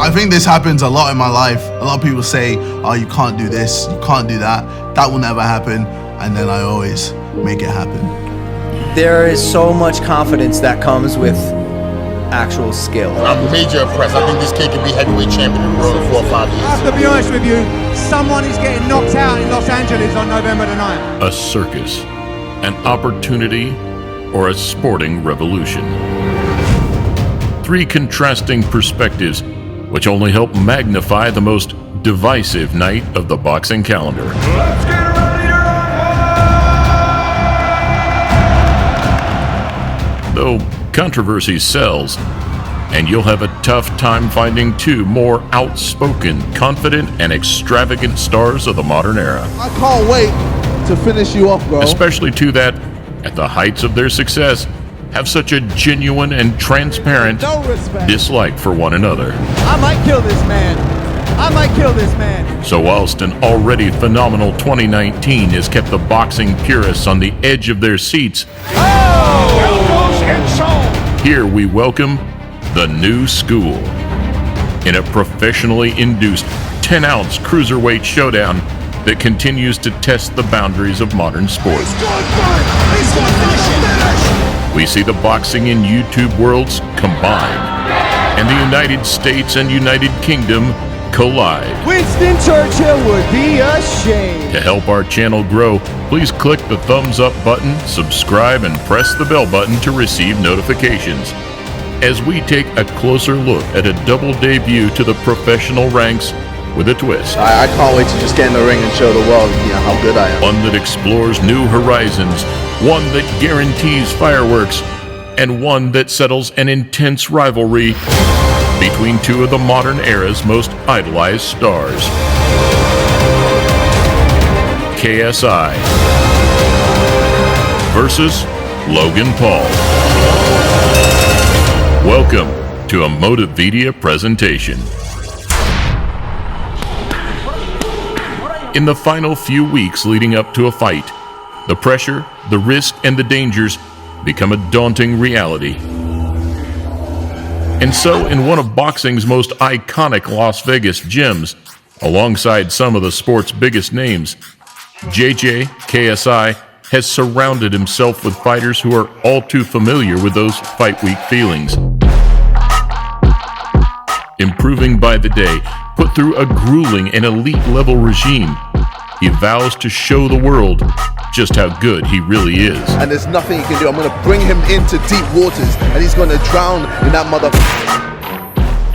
I think this happens a lot in my life. A lot of people say, oh, you can't do this, you can't do that. That will never happen. And then I always make it happen. There is so much confidence that comes with actual skill. I'm major impressed. I think this kid can be heavyweight champion in the world in 4 or 5 years. I have to be honest with you, someone is getting knocked out in Los Angeles on November the 9th. A circus, an opportunity, or a sporting revolution. 3 contrasting perspectives which only help magnify the most divisive night of the boxing calendar. Let's get ready to rumble! Though controversy sells, and you'll have a tough time finding 2 more outspoken, confident, and extravagant stars of the modern era. I can't wait to finish you off, bro. Especially 2 that, at the heights of their success, have such a genuine and transparent dislike for one another. I might kill this man. I might kill this man. So whilst an already phenomenal 2019 has kept the boxing purists on the edge of their seats, here we welcome the new school. In a professionally induced 10-ounce cruiserweight showdown that continues to test the boundaries of modern sport. We see the boxing and YouTube worlds combine, and the United States and United Kingdom collide. Winston Churchill would be ashamed. To help our channel grow, please click the thumbs up button, subscribe, and press the bell button to receive notifications as we take a closer look at a double debut to the professional ranks with a twist. I can't wait to just get in the ring and show the world, how good I am. One that explores new horizons, one that guarantees fireworks, and one that settles an intense rivalry between 2 of the modern era's most idolized stars. KSI versus Logan Paul. Welcome to a Motivedia presentation. In the final few weeks leading up to a fight, the pressure, the risk, and the dangers become a daunting reality. And so, in one of boxing's most iconic Las Vegas gyms, alongside some of the sport's biggest names, KSI has surrounded himself with fighters who are all too familiar with those fight week feelings. Improving by the day, put through a grueling and elite-level regime, he vows to show the world just how good he really is. And there's nothing you can do. I'm going to bring him into deep waters, and he's going to drown in that mother...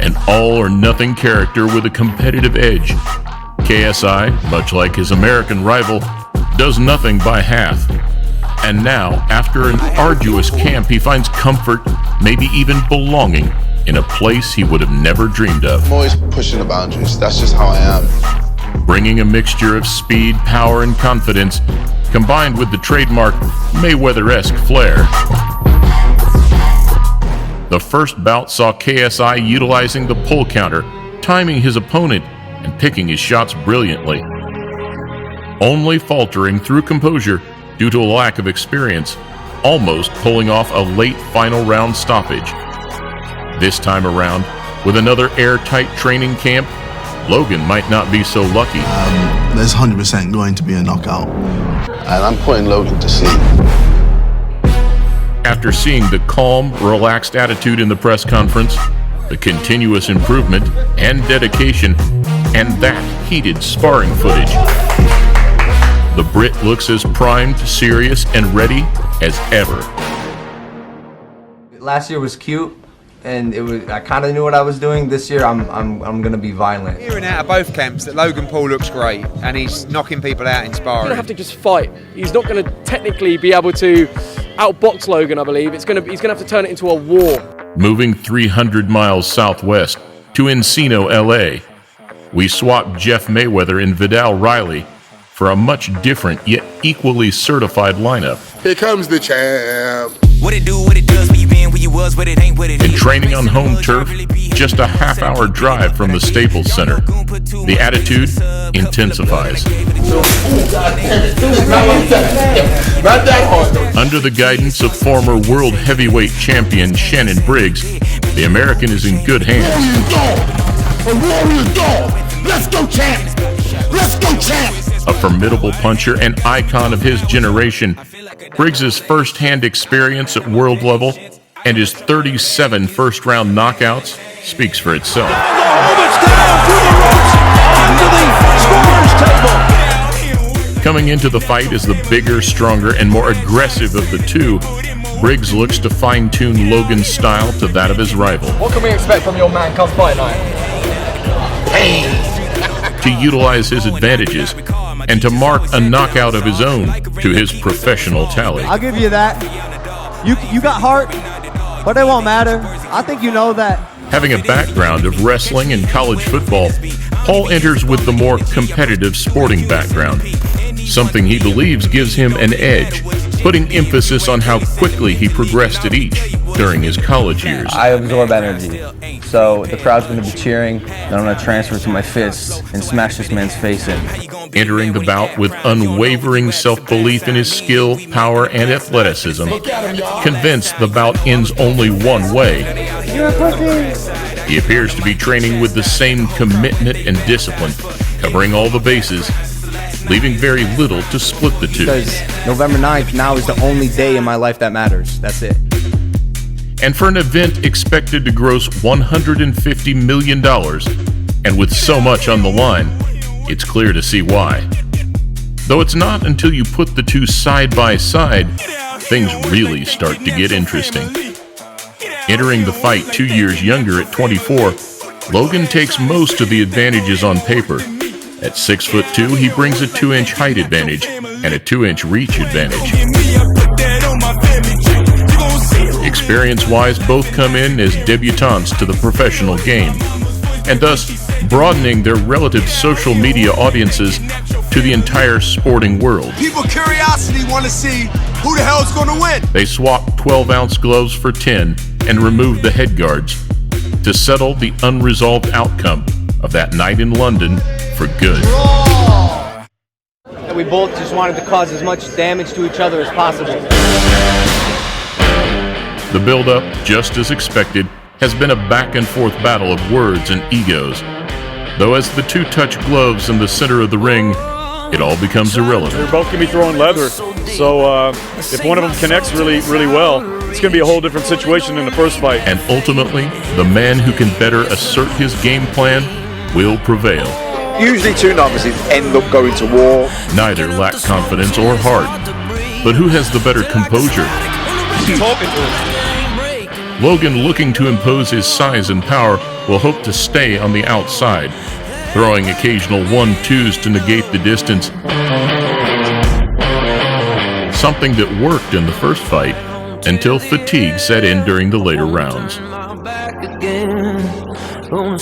An all-or-nothing character with a competitive edge, KSI, much like his American rival, does nothing by half. And now, after an arduous camp, he finds comfort, maybe even belonging, in a place he would have never dreamed of. I'm always pushing the boundaries. That's just how I am. Bringing a mixture of speed, power, and confidence, combined with the trademark Mayweather-esque flair. The first bout saw KSI utilizing the pull counter, timing his opponent, and picking his shots brilliantly. Only faltering through composure due to a lack of experience, almost pulling off a late final round stoppage. This time around, with another airtight training camp, Logan might not be so lucky. There's 100% going to be a knockout. And I'm putting Logan to sleep. After seeing the calm, relaxed attitude in the press conference, the continuous improvement and dedication, and that heated sparring footage, the Brit looks as primed, serious, and ready as ever. Last year was cute, and I kind of knew what I was doing. This year, I'm gonna be violent. Hearing out of both camps that Logan Paul looks great, and he's knocking people out in sparring. He's gonna have to just fight. He's not gonna technically be able to outbox Logan, I believe. He's gonna have to turn it into a war. Moving 300 miles southwest to Encino, LA, we swap Jeff Mayweather and Vidal Riley for a much different yet equally certified lineup. Here comes the champ. What it do, what it does, where you been, where you was, what it ain't, what it And is. training on home turf, just a half-hour drive from the Staples Center. The attitude intensifies. Not that hard. Under the guidance of former world heavyweight champion Shannon Briggs, the American is in good hands. A warrior dog. Let's go, champ. Let's go, champ. A formidable puncher and icon of his generation, Briggs' first-hand experience at world level and his 37 first-round knockouts speaks for itself. Coming into the fight as the bigger, stronger, and more aggressive of the two, Briggs looks to fine-tune Logan's style to that of his rival. What can we expect from your man come fight night? To utilize his advantages and to mark a knockout of his own to his professional tally. I'll give you that. You got heart, but it won't matter. I think you know that. Having a background of wrestling and college football, Paul enters with the more competitive sporting background, something he believes gives him an edge, putting emphasis on how quickly he progressed at each during his college years. I absorb energy, so the crowd's going to be cheering, then I'm going to transfer to my fists and smash this man's face in. Entering the bout with unwavering self-belief in his skill, power, and athleticism, convinced the bout ends only one way. You're a pussy. He appears to be training with the same commitment and discipline, covering all the bases, leaving very little to split the two. Because November 9th now is the only day in my life that matters. That's it. And for an event expected to gross $150 million, and with so much on the line, it's clear to see why. Though it's not until you put the two side by side, things really start to get interesting. Entering the fight 2 years younger at 24, Logan takes most of the advantages on paper. At 6'2", he brings a 2-inch height advantage and a 2-inch reach advantage. Experience-wise, both come in as debutantes to the professional game, and thus broadening their relative social media audiences to the entire sporting world. People curiosity want to see who the hell's going to win. They swap 12-ounce gloves for 10 and remove the head guards to settle the unresolved outcome of that night in London for good. We both just wanted to cause as much damage to each other as possible. The build-up, just as expected, has been a back-and-forth battle of words and egos. Though as the two touch gloves in the center of the ring, it all becomes irrelevant. They're both going to be throwing leather, so if one of them connects really well, it's going to be a whole different situation than the first fight. And ultimately, the man who can better assert his game plan will prevail. Usually two novices end up going to war. Neither lack confidence or heart, but who has the better composure? Logan, looking to impose his size and power, will hope to stay on the outside, throwing occasional 1-2s to negate the distance. Something that worked in the first fight until fatigue set in during the later rounds.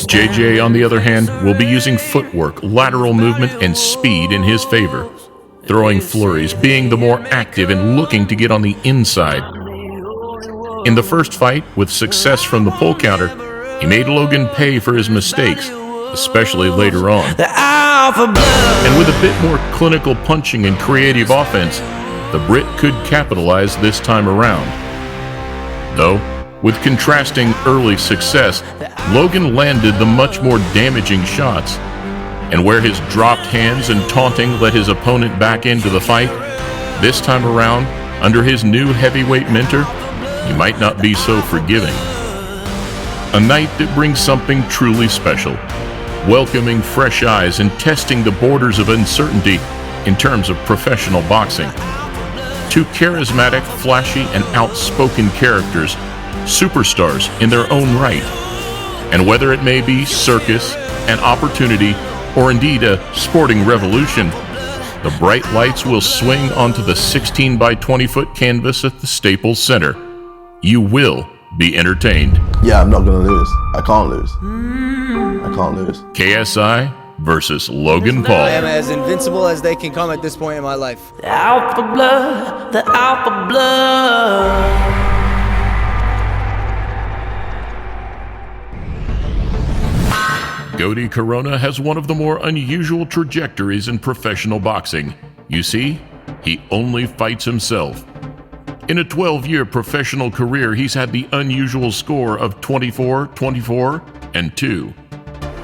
JJ, on the other hand, will be using footwork, lateral movement, and speed in his favor, throwing flurries, being the more active and looking to get on the inside. In the first fight, with success from the pull counter, he made Logan pay for his mistakes, especially later on. And with a bit more clinical punching and creative offense, the Brit could capitalize this time around. Though, with contrasting early success, Logan landed the much more damaging shots. And where his dropped hands and taunting led his opponent back into the fight, this time around, under his new heavyweight mentor, he might not be so forgiving. A night that brings something truly special, welcoming fresh eyes and testing the borders of uncertainty in terms of professional boxing. Two charismatic, flashy, and outspoken characters, superstars in their own right. And whether it may be circus, an opportunity, or indeed a sporting revolution, the bright lights will swing onto the 16 by 20 foot canvas at the Staples Center. You will be entertained. Yeah, I'm not going to lose. I can't lose. I can't lose. KSI versus Logan Paul. I am as invincible as they can come at this point in my life. The alpha blood, the alpha blood. Goody Corona has one of the more unusual trajectories in professional boxing. You see, he only fights himself. In a 12-year professional career, he's had the unusual score of 24, 24, and 2.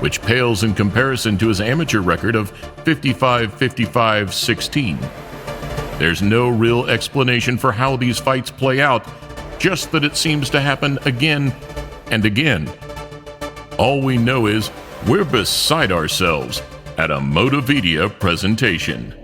which pales in comparison to his amateur record of 55-55-16. There's no real explanation for how these fights play out, just that it seems to happen again and again. All we know is we're beside ourselves at a Motivedia presentation.